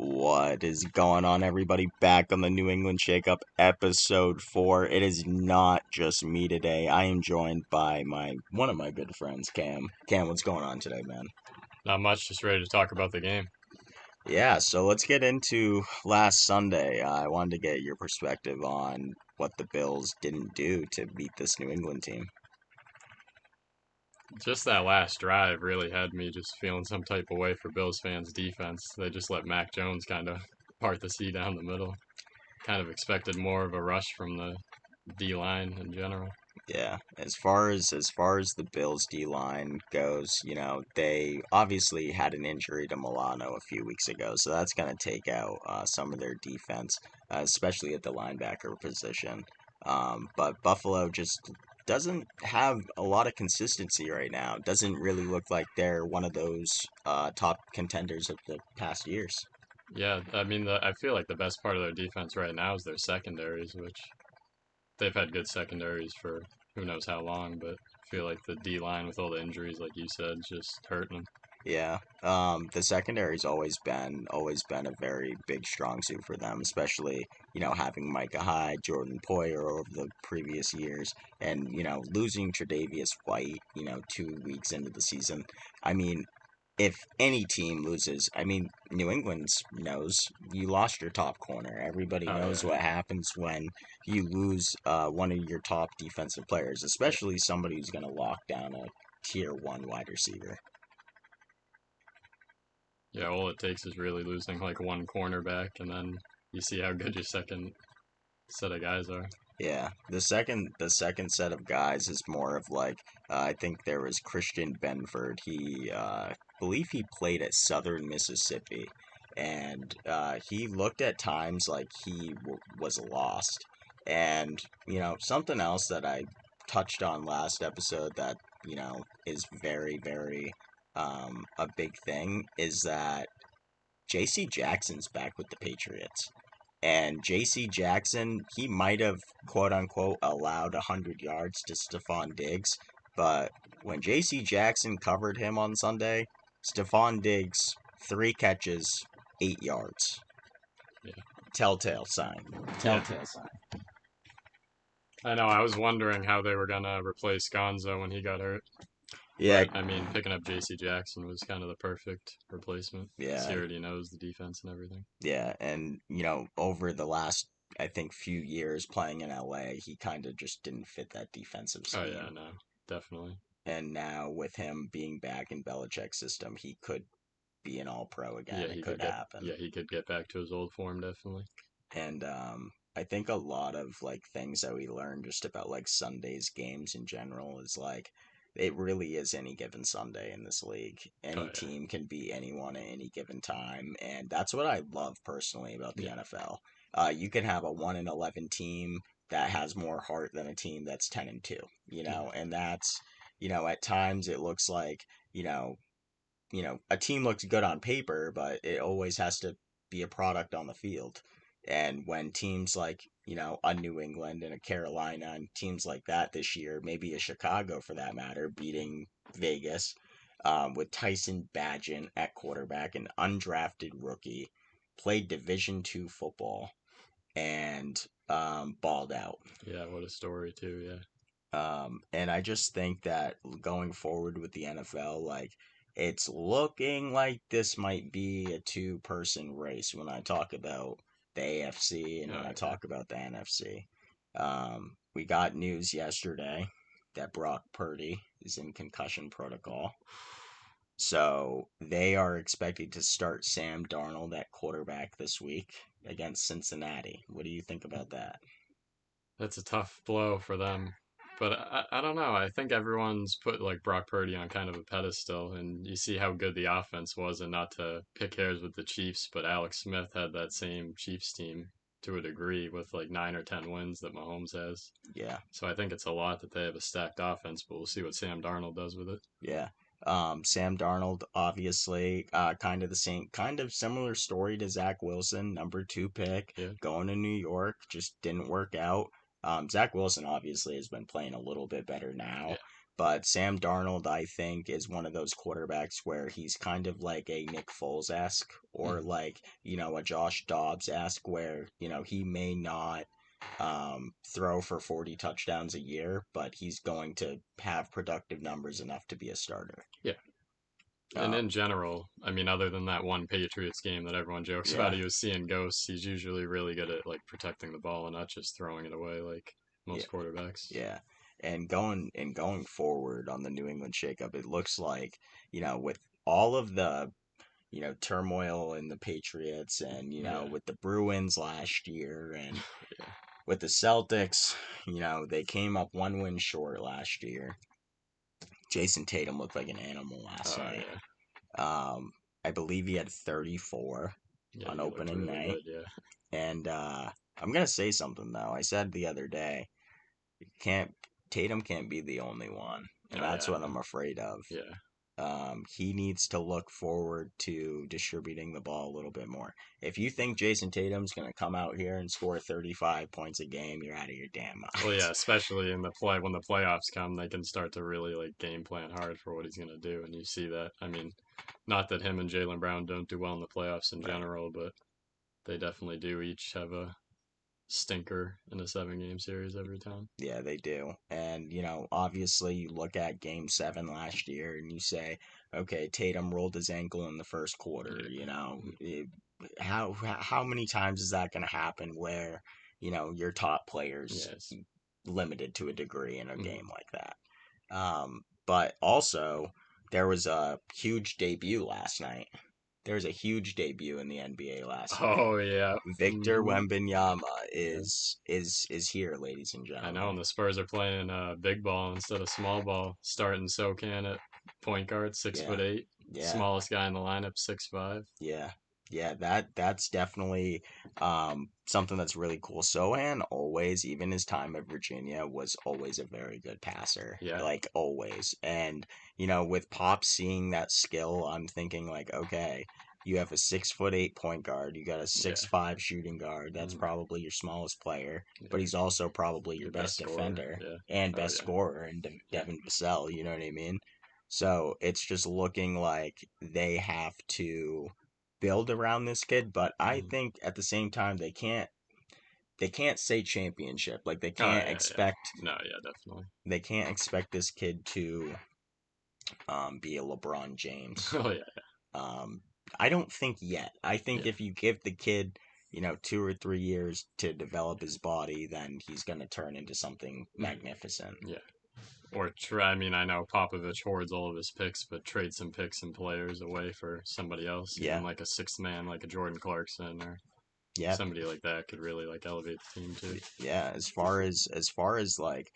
What is going on, everybody? Back on the New England Shakeup, episode 4. It is not just me today. I am joined by one of my good friends, Cam. Cam, what's going on today, man? Not much, just ready to talk about the game. Yeah, so let's get into last Sunday. I wanted to get your perspective on what the Bills didn't do to beat this New England team. Just that last drive really had me just feeling some type of way for Bills fans' defense. They just let Mac Jones kind of part the sea down the middle. Kind of expected more of a rush from the D line in general. Yeah, as far as the Bills D line goes, they obviously had an injury to Milano a few weeks ago, so that's going to take out some of their defense, especially at the linebacker position. But Buffalo just doesn't have a lot of consistency right now. Doesn't really look like they're one of those top contenders of the past years. Yeah, I mean, I feel like the best part of their defense right now is their secondaries, which they've had good secondaries for who knows how long, but I feel like the D line with all the injuries, like you said, is just hurting them. Yeah, the secondary's always been a very big strong suit for them, especially having Micah Hyde, Jordan Poyer over the previous years, and losing Tre'Davious White 2 weeks into the season. I mean, if any team loses, I mean, New England's knows you lost your top corner. Everybody Oh, knows yeah. what happens when you lose one of your top defensive players, Yeah, especially somebody who's going to lock down a tier one wide receiver. yeah, all it takes is really losing like one cornerback, and then you see how good your second set of guys are. Yeah, the second set of guys is more of like I think there was Christian Benford. Believe he played at Southern Mississippi, and he looked at times like was lost. And something else that I touched on last episode that is very a big thing is that J.C. Jackson's back with the Patriots. And J.C. Jackson, he might have quote unquote allowed 100 yards to Stephon Diggs, but when J.C. Jackson covered him on Sunday, Stephon Diggs, 3 catches, 8 yards. Yeah, Telltale sign. yeah. Telltale sign. I know. I was wondering how they were gonna replace Gonzo when he got hurt, Yeah, but I mean, picking up J.C. Jackson was kind of the perfect replacement because he yeah, already knows the defense and everything. yeah. And, over the last, I think, few years playing in LA, he kind of just didn't fit that defensive Oh yeah, scheme. no, definitely. And now with him being back in Belichick's system, he could be an all pro Yeah, again. It he could could get. happen. Yeah, he could get back to his old form definitely. And I think a lot of like things that we learned just about like Sunday's games in general is like it really is any given Sunday in this league. Oh Any yeah, team can beat anyone at any given time, and that's what I love personally about the yeah, NFL. You can have a 1-11 team that has more heart than a team that's 10-2. yeah, And that's at times it looks like you know a team looks good on paper, but it always has to be a product on the field. And when teams like, a New England and a Carolina and teams like that this year, maybe a Chicago for that matter, beating Vegas with Tyson Bagent at quarterback, an undrafted rookie, played Division II football and balled out. yeah. What a story too. Yeah, And I just think that going forward with the NFL, like it's looking like this might be a two-person race when I talk about the AFC and when oh I yeah. talk about the NFC. We got news yesterday that Brock Purdy is in concussion protocol. So they are expected to start Sam Darnold at quarterback this week against Cincinnati. What do you think about that? That's a tough blow for them. But I don't know. I think everyone's put like Brock Purdy on kind of a pedestal, and you see how good the offense was, and not to pick hairs with the Chiefs, but Alex Smith had that same Chiefs team to a degree with like 9 or 10 wins that Mahomes has. Yeah. So I think it's a lot that they have a stacked offense, but we'll see what Sam Darnold does with it. Yeah. Sam Darnold, obviously, kind of the same, kind of similar story to Zach Wilson, number 2 pick, Yeah, going to New York, just didn't work out. Zach Wilson obviously has been playing a little bit better yeah, now, But Sam Darnold, I think, is one of those quarterbacks where he's kind of like a Nick Foles esque or Mhm. like, a Josh Dobbs esque, where, he may not throw for 40 touchdowns a year, but he's going to have productive numbers enough to be a starter. Yeah. And in Um, general, I mean, other than that one Patriots game that everyone jokes about, yeah, he was seeing ghosts. He's usually really good at like protecting the ball and not just throwing it away like yeah, most quarterbacks. yeah. And going forward on the New England shakeup, it looks like, with all of the turmoil in the Patriots and, Yeah, with the Bruins last year and yeah. with the Celtics, they came up one win short last year. Jason Tatum looked like an animal last Oh night. yeah, Um, I believe he had 34 yeah. on He looked opening really night. good. Yeah. And I'm gonna say something though. I said the other day, can't Tatum can't be the only one, and Oh that's yeah, what no. I'm afraid of. Yeah. He needs to look forward to distributing the ball a little bit more. If you think Jason Tatum's going to come out here and score 35 points a game, you're out of your damn Well, mind. yeah, especially in the play when the playoffs come, they can start to really like game plan hard for what he's gonna do, and you see that. I mean, not that him and Jalen Brown don't do well in the playoffs in Right. general, but they definitely do each have a stinker in a 7 game series every time. Yeah, they do. And, obviously you look at game 7 last year and you say, okay, Tatum rolled his ankle in the first quarter, Yeah. how many times is that going to happen where, your top players Yes. limited to a degree in a Mm. game like that? But also, there was a huge debut last night. There was a huge debut in the NBA last night. Oh yeah. Victor Hmm. Wembanyama Yeah. is here, ladies and I know, gentlemen. and the Spurs are playing big ball instead of small ball, starting SoCan at point guard, six Yeah, foot eight, yeah, smallest guy in the lineup, 6'5". yeah, yeah. That's definitely something that's really cool. Sohan always, even his time at Virginia, was always a very good passer, Yeah. like always. And with Pop seeing that skill, I'm thinking like, okay, you have a 6'8" point guard, you got a Yeah. 6'5" shooting guard. That's Mm. probably your smallest player, but Yeah. he's also probably your Your best best scorer. defender Yeah. and Oh best yeah. scorer in Yeah. Devin Vassell. You know what I mean? So it's just looking like they have to build around this kid, but I Mhm. think at the same time they can't say championship. Like Oh yeah, yeah. No, yeah, definitely. they can't expect this kid to be a LeBron James. Oh yeah, Um, I don't think yet. I think yeah. if you give the kid 2 or 3 years to develop his body, then he's gonna turn into something Mhm. magnificent. Yeah. Or try. I mean, I know Popovich hoards all of his picks, but trade some picks and players away for somebody else, even Yeah, like a sixth man, like a Jordan Clarkson or yeah, somebody like that could really like elevate the team too. yeah. As far as like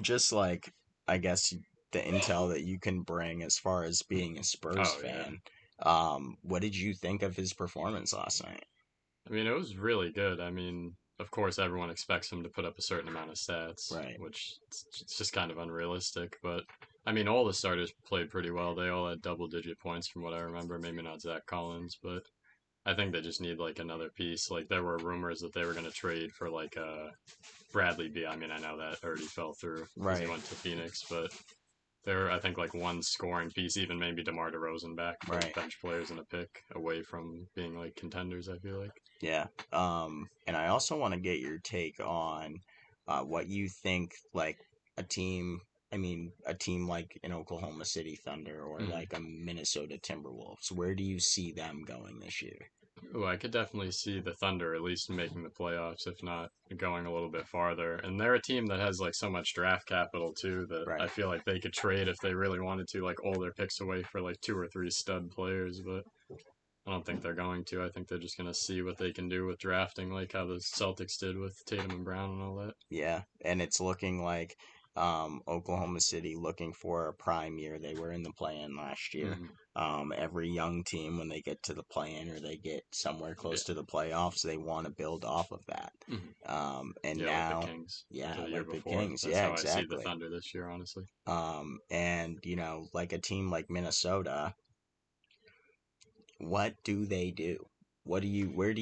just like I guess the intel that you can bring as far as being a Spurs Oh yeah. fan. What did you think of his performance last night? I mean, it was really good. I mean, of course, everyone expects him to put up a certain amount of stats, Right. which it's just kind of unrealistic. But I mean, all the starters played pretty well. They all had double-digit points from what I remember. Maybe not Zach Collins, but I think they just need like another piece. Like there were rumors that they were going to trade for like Bradley B. I mean, I know that already fell through because he Right. went to Phoenix, but there, I think like one scoring piece, even maybe DeMar DeRozan back for Right. bench players and a pick away from being like contenders. I feel like. Yeah. And I also want to get your take on what you think like a team. I mean, a team like an Oklahoma City Thunder or Mhm. like a Minnesota Timberwolves. Where do you see them going this year? Oh, I could definitely see the Thunder at least making the playoffs, if not going a little bit farther. And they're a team that has like so much draft capital too that I Right. feel like they could trade if they really wanted to, like all their picks away for like two or three stud players. But I don't think they're going to. I think they're just gonna see what they can do with drafting, like how the Celtics did with Tatum and Brown and all that. Yeah, and it's looking like Oklahoma City looking for a prime year. They were in the play-in last year. Hmm. Every young team, when they get to the play-in or they get somewhere Yeah. close to the playoffs, they want to build off of that. Hmm. And Yeah, like the now, Kings yeah, the year like the before. Kings. That's Yeah, how I see the exactly. Thunder this year, honestly. And like a team like Minnesota, what do they do? Where do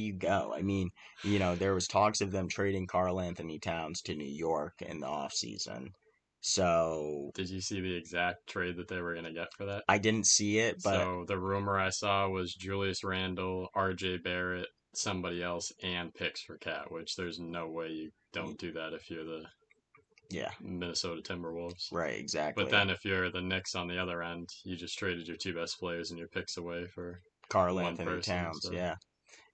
you go? I mean, there was talks of them trading Carl Anthony Towns to New York in the offseason. So Did you see the exact trade that they were going to get for that? I didn't see it, but So the rumor I saw was Julius Randle, R.J. Barrett, somebody else, and picks for Cat. Which there's no way you don't do that if you're the yeah, Minnesota Timberwolves. right, But exactly. then if you're the Knicks on the other end, you just traded your two best players and your picks away for Carl one Anthony person. Towns, So yeah.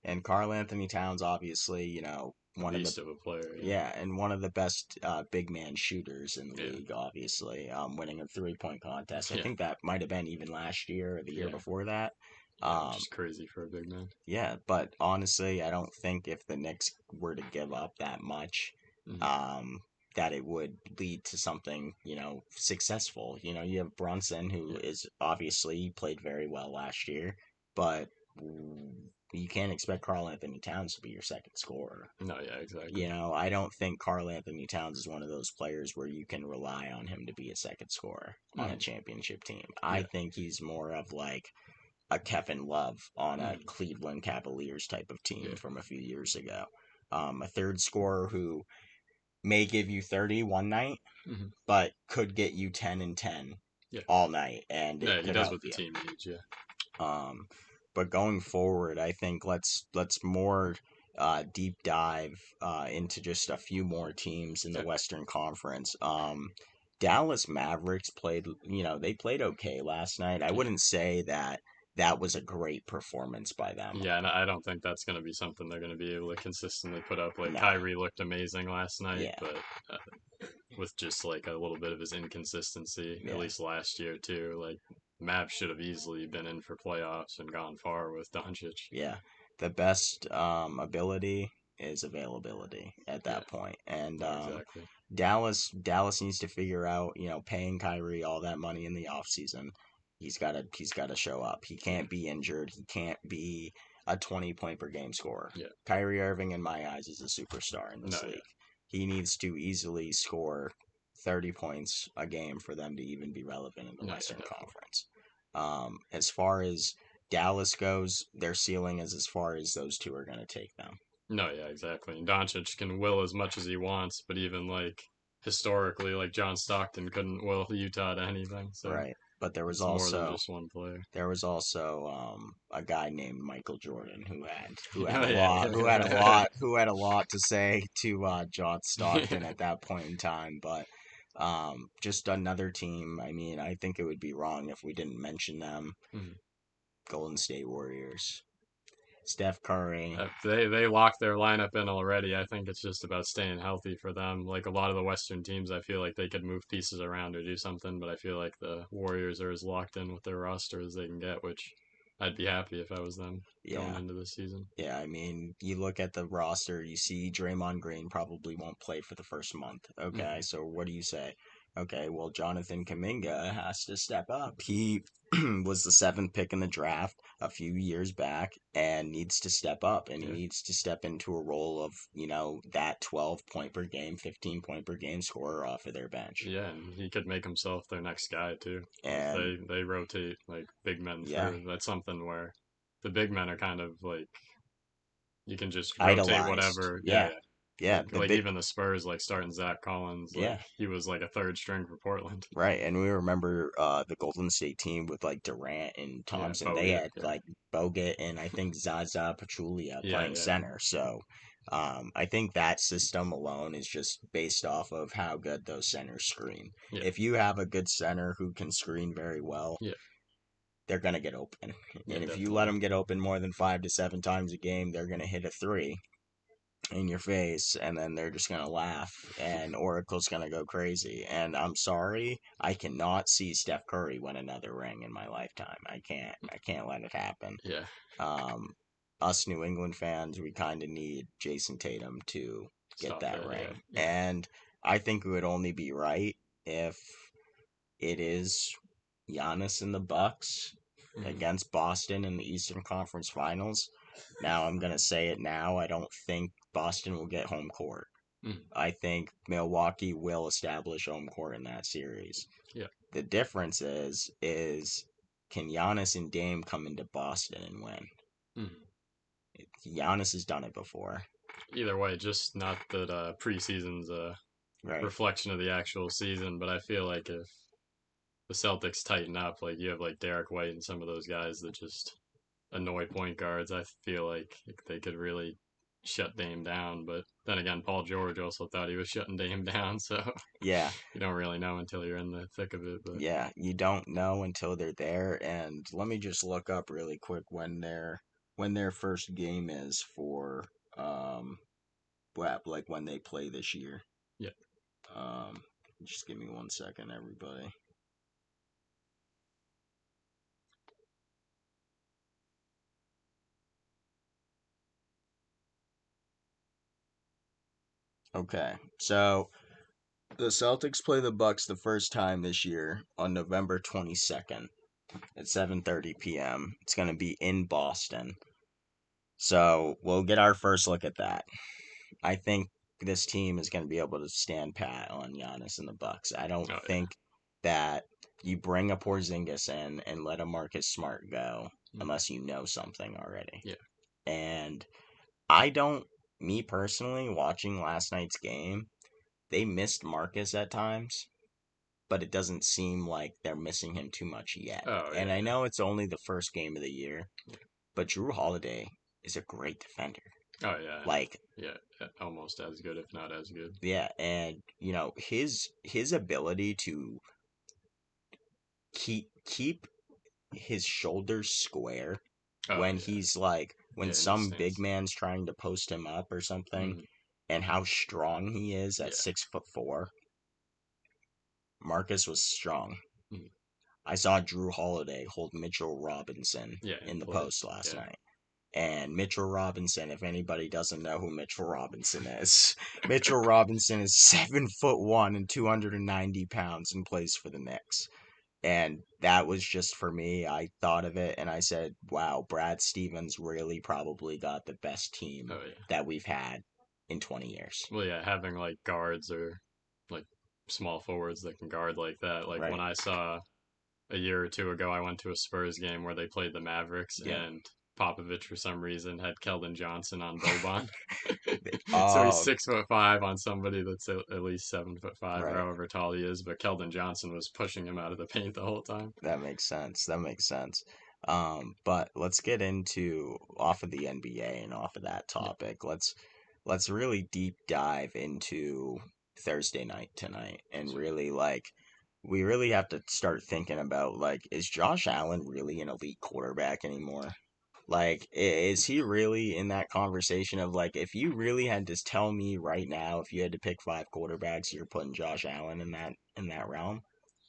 And Carl Anthony Towns, obviously, a one of the beast of a player. Yeah. yeah, and one of the best big man shooters in the Yeah. league, obviously, winning a 3-point contest. I Yeah. think that might have been even last year or the year Yeah. before that. Yeah. Which Um, is crazy for a big man. yeah, but honestly, I don't think if the Knicks were to give up that much, Mm-hmm. um, that it would lead to something, successful. You have Brunson, who Yeah. is obviously played very well last year, but you can't expect Carl Anthony Towns to be your second scorer. No. Yeah. Exactly. I don't think Carl Anthony Towns is one of those players where you can rely on him to be a second scorer on a Mm-hmm. championship team. I Yeah. think he's more of like a Kevin Love on a Mm-hmm. Cleveland Cavaliers type of team Yeah. from a few years ago. A third scorer who may give you 30 one night, Mm-hmm. but could get you 10 and 10 Yeah. all night, and Yeah. it He could does help what the you. team needs. Yeah. Um, but going forward, I think let's more deep dive into just a few more teams in the Okay. Western Conference. Dallas Mavericks played, they played okay last night. I Yeah. wouldn't say that that was a great performance by them. Yeah, and I don't think that's going to be something they're going to be able to consistently put up. Like No, Kyrie looked amazing last night, yeah, but uh, with just like a little bit of his inconsistency, at yeah, least last year too. Like Mavs should have easily been in for playoffs and gone far with Doncic. yeah. The best ability is availability at Yeah, that point, and no, exactly. Dallas needs to figure out, paying Kyrie all that money in the offseason. He's got to show up. He Yeah, can't be injured. He can't be a 20-point per game scorer. yeah, Kyrie Irving, in my eyes, is a superstar in no, this yeah, league. He needs to easily score 30 points a game for them to even be relevant in the no, yeah, Western definitely. Conference. As far as Dallas goes, their ceiling is as far as those two are going to take them. No, yeah, exactly. And Doncic can will as much as he wants, but even like historically, like John Stockton couldn't will Utah to anything. So Right. But there was it's more than also just one player. there was also a guy named Michael Jordan who had Oh a yeah, lot who had a yeah. lot who had a lot to say to John Stockton at that point in time. But just another team. I mean, I think it would be wrong if we didn't mention them. Mhm. Golden State Warriors, Steph Curry. They locked their lineup in already. I think it's just about staying healthy for them. Like a lot of the Western teams, I feel like they could move pieces around or do something, but I feel like the Warriors are as locked in with their roster as they can get, which I'd be happy if I was them going Yeah, into this season. Yeah, I mean, you look at the roster, you see Draymond Green probably won't play for the first month. Okay, Hmm. so what do you say? Okay, well, Jonathan Kaminga has to step up. He was the seventh pick in the draft a few years back and needs to step up, and he Yeah, needs to step into a role of, that 12 point per game, 15-point per game scorer off of their bench. yeah, and he could make himself their next guy too. If And they rotate like big men yeah, through, that's something where the big men are kind of like you can just rotate idolized. whatever. Yeah, Yeah, yeah. yeah, the Like big, even the Spurs, like starting Zach Collins, like yeah. he was like a third string for Portland. Right, and we remember the Golden State team with like Durant and Yeah, Thompson. They Bogut. had Yeah, like Bogut and I think Zaza Pachulia yeah, playing yeah, center. So I think that system alone is just based off of how good those centers screen. yeah, If you have a good center who can screen very well, yeah, they're gonna get open. yeah, And if you let definitely. them get open more than 5 to 7 times a game, they're gonna hit a three in your face, and then they're just gonna laugh and Oracle's gonna go crazy. And I'm sorry, I cannot see Steph Curry win another ring in my lifetime. I can't let it happen. Yeah, um Us New England fans, we kind of need Jason Tatum to get stop that that. Yeah, ring, yeah. and I think it would only be right if it is Giannis and the Bucks Hmm. against Boston in the Eastern Conference Finals. Now I'm gonna say it now. I don't think Boston will get home court. Hmm. I think Milwaukee will establish home court in that series. Yeah. The difference is can Giannis and Dame come into Boston and win? Hmm. Giannis has done it before. Either way, just not that preseason's Right. reflection of the actual season. But I feel like if the Celtics tighten up, like you have like Derek White and some of those guys that just annoy point guards, I feel like they could really shut Dame down. But then again, Paul George also thought he was shutting Dame down, so Yeah. you don't really know until you're in the thick of it. But Yeah. You don't know until they're there. And let me just look up really quick when their first game is for like when they play this year. yeah, Um, just give me 1 second, everybody. Okay, so the Celtics play the Bucks the first time this year on November 22nd at 7:30 p.m. It's going to be in Boston. So, we'll get our first look at that. I think this team is going to be able to stand pat on Giannis and the Bucks. I don't oh yeah, think that you bring a Porzingis in and let a Marcus Smart go mm, unless you know something already. yeah, And I don't, me personally, watching last night's game, they missed Marcus at times, but it doesn't seem like they're missing him too much yet. oh And yeah, I know it's only the first game of the year, yeah, but Drew Holiday is a great defender. oh yeah, and Like, yeah, almost as good, if not as good. yeah, and his ability to keep his shoulders square Oh when yeah, he's like when yeah, in the some big stance. man's trying to post him up or something, Mm, and how strong he is at yeah, 6'4". Marcus was strong. mm, I saw Drew Holiday hold Mitchell Robinson yeah, in and the play. post last Yeah, night. And Mitchell Robinson, if anybody doesn't know who Mitchell Robinson is, Mitchell Robinson is 7'1" and 290 pounds and plays for the Knicks. And that was just for me. I thought of it and I said, wow, Brad Stevens really probably got the best team oh yeah. that we've had in 20 years. Well, yeah, having like guards or like small forwards that can guard like that. Like when Right. I saw a year or two ago, I went to a Spurs game where they played the Mavericks, Yeah. and Popovich for some reason had Keldon Johnson on Boban. So he's Oh, 6'5" on somebody that's at least 7'5" or right. however tall he is. But Keldon Johnson was pushing him out of the paint the whole time. That makes sense. That makes sense. But let's get into off of the NBA and off of that Yeah, topic. Let's really deep dive into Thursday night tonight and sure. really like we really have to start thinking about like is Josh Allen really an elite quarterback anymore? Like is he really in that conversation of like if you really had to tell me right now if you had to pick five quarterbacks you're putting Josh Allen in that realm?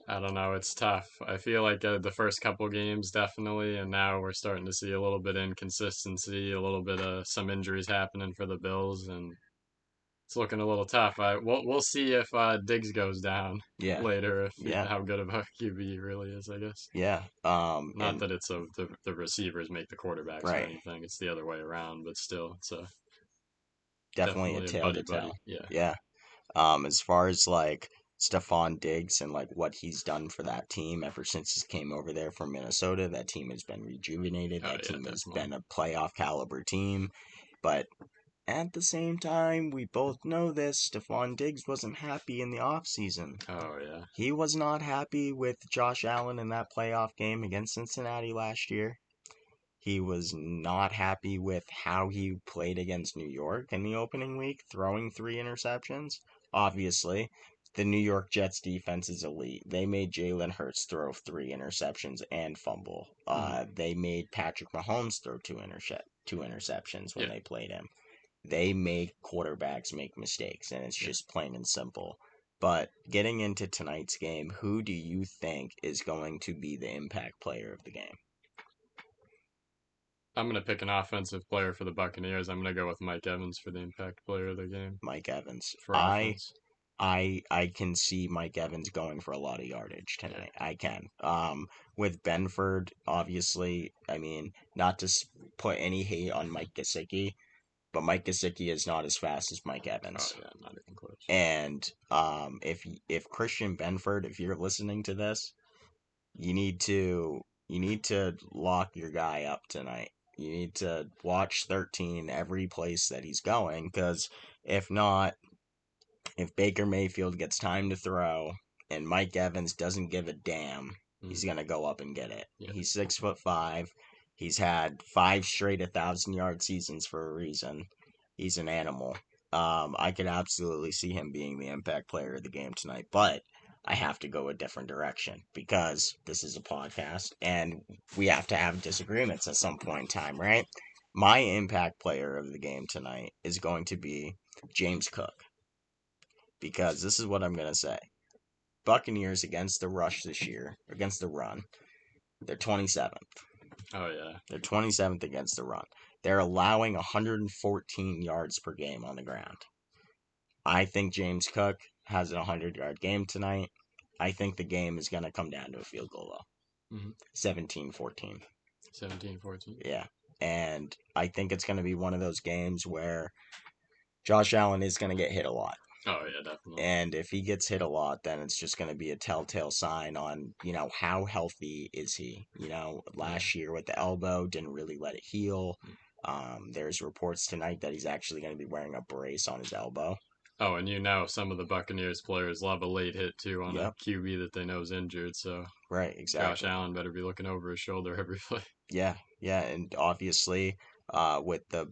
I don't know. It's tough. I feel like the first couple games definitely, and now we're starting to see a little bit of inconsistency, a little bit of some injuries happening for the Bills, and it's looking a little tough. We'll see if Diggs goes down Yeah. later, if Yeah. how good of a QB he really is. I guess Yeah. not And that it's the receivers make the quarterbacks or right. anything. It's the other way around, but still, it's Definitely a definitely a tale buddy to buddy. tell. Yeah. Yeah. As far as like Stephon Diggs and like what he's done for that team ever since he came over there from Minnesota, that team has been rejuvenated. Oh That yeah, team has definitely. been a playoff caliber team. But at the same time, we both know this. Stephon Diggs wasn't happy in the offseason. Oh yeah. He was not happy with Josh Allen in that playoff game against Cincinnati last year. He was not happy with how he played against New York in the opening week, throwing three interceptions. Obviously, the New York Jets defense is elite. They made Jalen Hurts throw three interceptions and fumble. Mm, They made Patrick Mahomes throw two interceptions when yeah. they played him. They make quarterbacks make mistakes, and it's Yeah. just plain and simple. But getting into tonight's game, who do you think is going to be the impact player of the game? I'm gonna pick an offensive player for the Buccaneers. I'm gonna go with Mike Evans for the impact player of the game Mike Evans. for offense. I can see Mike Evans going for a lot of yardage Yeah. tonight. I can. With Benford, obviously, I mean, not to put any hate on Mike Gesicki, but Mike Gesicki is not as fast as Mike Oh Evans. yeah, not even close. And if Christian Benford, if you're listening to this, you need to lock your guy up tonight. You need to watch 13 every place that he's going, because if not, If Baker Mayfield gets time to throw and Mike Evans doesn't give a damn, he's Mm, gonna go up and get it. yeah. He's 6'5". He's had 5 straight 1,000 yard seasons for a reason. He's an animal. I could absolutely see him being the impact player of the game tonight, but I have to go a different direction because this is a podcast and we have to have disagreements at some point in time, right? My impact player of the game tonight is going to be James Cook because this is what I'm going to say. Buccaneers against the rush this year, against the run, they're 27th. Oh yeah. They're 27th against the run. They're allowing 114 yards per game on the ground. I think James Cook has a 100-yard game tonight. I think the game is going to come down to a field goal, though. Mm-hmm. 17-14. 17-14. Yeah. And I think it's going to be one of those games where Josh Allen is going to get hit a lot. Oh yeah, definitely. And if he gets hit a lot, then it's just going to be a telltale sign on, how healthy is he? Yeah. Last year with the elbow, didn't really let it heal. Mm. There's reports tonight that he's actually going to be wearing a brace on his elbow. Oh, and some of the Buccaneers players love a late hit too on a Yep, QB that they know is injured. So right, Josh exactly. Allen better be looking over his shoulder every play. Yeah, yeah, and obviously, with the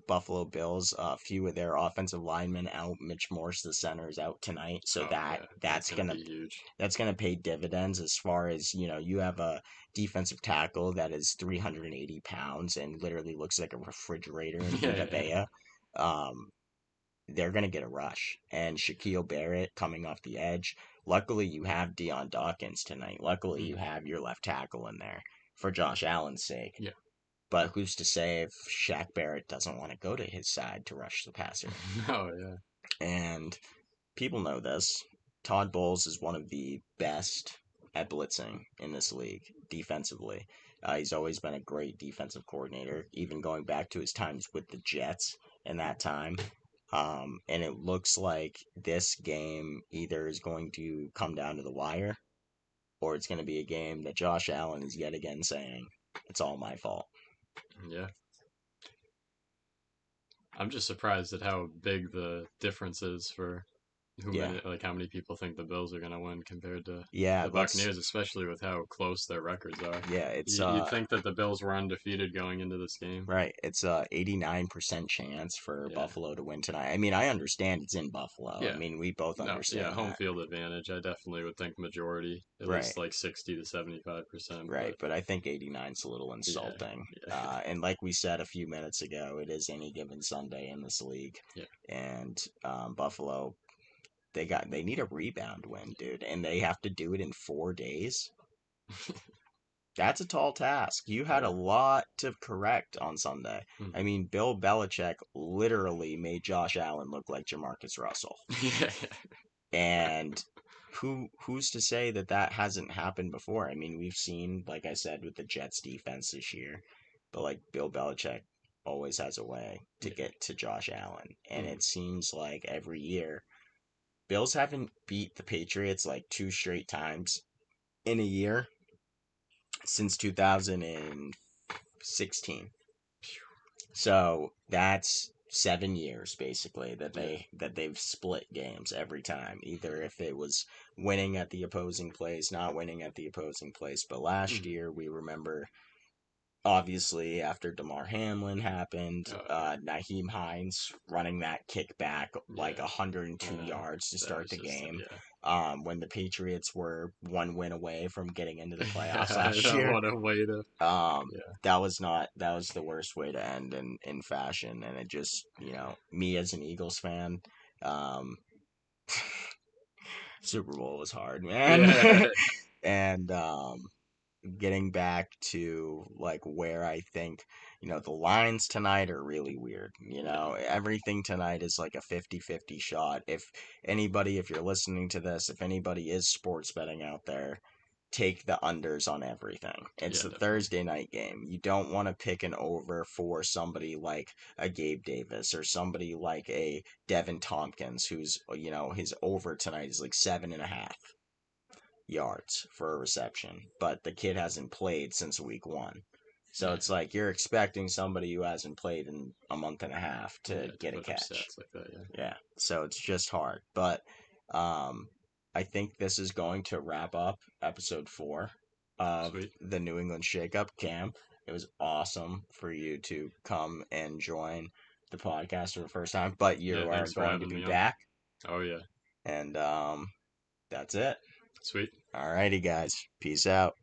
Buffalo Bills, a few of their offensive linemen out. Mitch Morse, the center, is out tonight, so Oh that yeah, that's that's gonna gonna be huge. that's going to pay dividends as far as, you have a defensive tackle that is 380 pounds and literally looks like a refrigerator in Yeah, Vita yeah, Vea. Um, they're going to get a rush. And Shaquille Barrett coming off the edge. Luckily, you have Deion Dawkins tonight. Luckily, you mm, have your left tackle in there for Josh Allen's sake. yeah. But who's to say if Shaq Barrett doesn't want to go to his side to rush the passer? Oh yeah, And people know this. Todd Bowles is one of the best at blitzing in this league defensively. He's always been a great defensive coordinator, even going back to his times with the Jets in that time. And it looks like this game either is going to come down to the wire or it's going to be a game that Josh Allen is yet again saying, it's all my fault. yeah. I'm just surprised at how big the difference is for Yeah. how many people think the Bills are gonna win compared to Yeah, the let's Buccaneers, especially with how close their records are. yeah, it's You'd think that the Bills were undefeated going into this game. right. It's a 89% chance for Yeah, Buffalo to win tonight. I mean, I understand it's in Buffalo. I yeah. mean, we both No, yeah, understand home that. field advantage. I definitely would think majority, at Right. least like 60 to 75%. Right, But but I think 89 is a little yeah, insulting. yeah, And like we said a few minutes ago, it is any given Sunday in this league. yeah, And Buffalo, they need a rebound win, dude, and they have to do it in 4 days. That's a tall task. You had a yeah. lot to correct on Sunday. Hmm. I mean, Bill Belichick literally made Josh Allen look like Jamarcus Russell. Yeah, And who's to say that that hasn't happened before? I mean, we've seen, like I said, with the Jets defense this year, but like Bill Belichick always has a way to yeah. get to Josh Allen, and Hmm. it seems like every year Bills haven't beat the Patriots like 2 straight times in a year since 2016. So that's 7 years basically that Yeah. they've split games every time. Either if it was winning at the opposing place, not winning at the opposing place. But last Hmm. year we remember obviously after DeMar Hamlin happened, Oh yeah, Naheem Hines running that kick back like yeah. 102 I know. yards to That start was the just game. yeah. When the Patriots were one win away from getting into the playoffs I last know year. what a way to. um Yeah. that was the worst way to end in fashion, and it just, me as an Eagles fan, um Super Bowl was hard, man. Yeah. And getting back to like where I think, the lines tonight are really weird. Yeah. Everything tonight is like a 50-50 shot. If you're listening to this, if anybody is sports betting out there, take the unders on everything. It's Yeah. a Definitely. Thursday night game. You don't want to pick an over for somebody like a Gabe Davis or somebody like a Devin Tompkins, who's, his over tonight is like 7.5 yards for a reception, but the kid hasn't played since week 1. So Yeah, it's like you're expecting somebody who hasn't played in a month and a half yeah, to to get a put up catch. stats like that. Yeah, Yeah, so it's just hard. But um, I think this is going to wrap up episode 4 of sweet. the New England Shakeup. Cam, it was awesome for you to come and join the podcast for the first time, but Yeah, you are thanks for going to having be me on. back, Oh yeah, and that's it. sweet. Alrighty, guys. Peace out.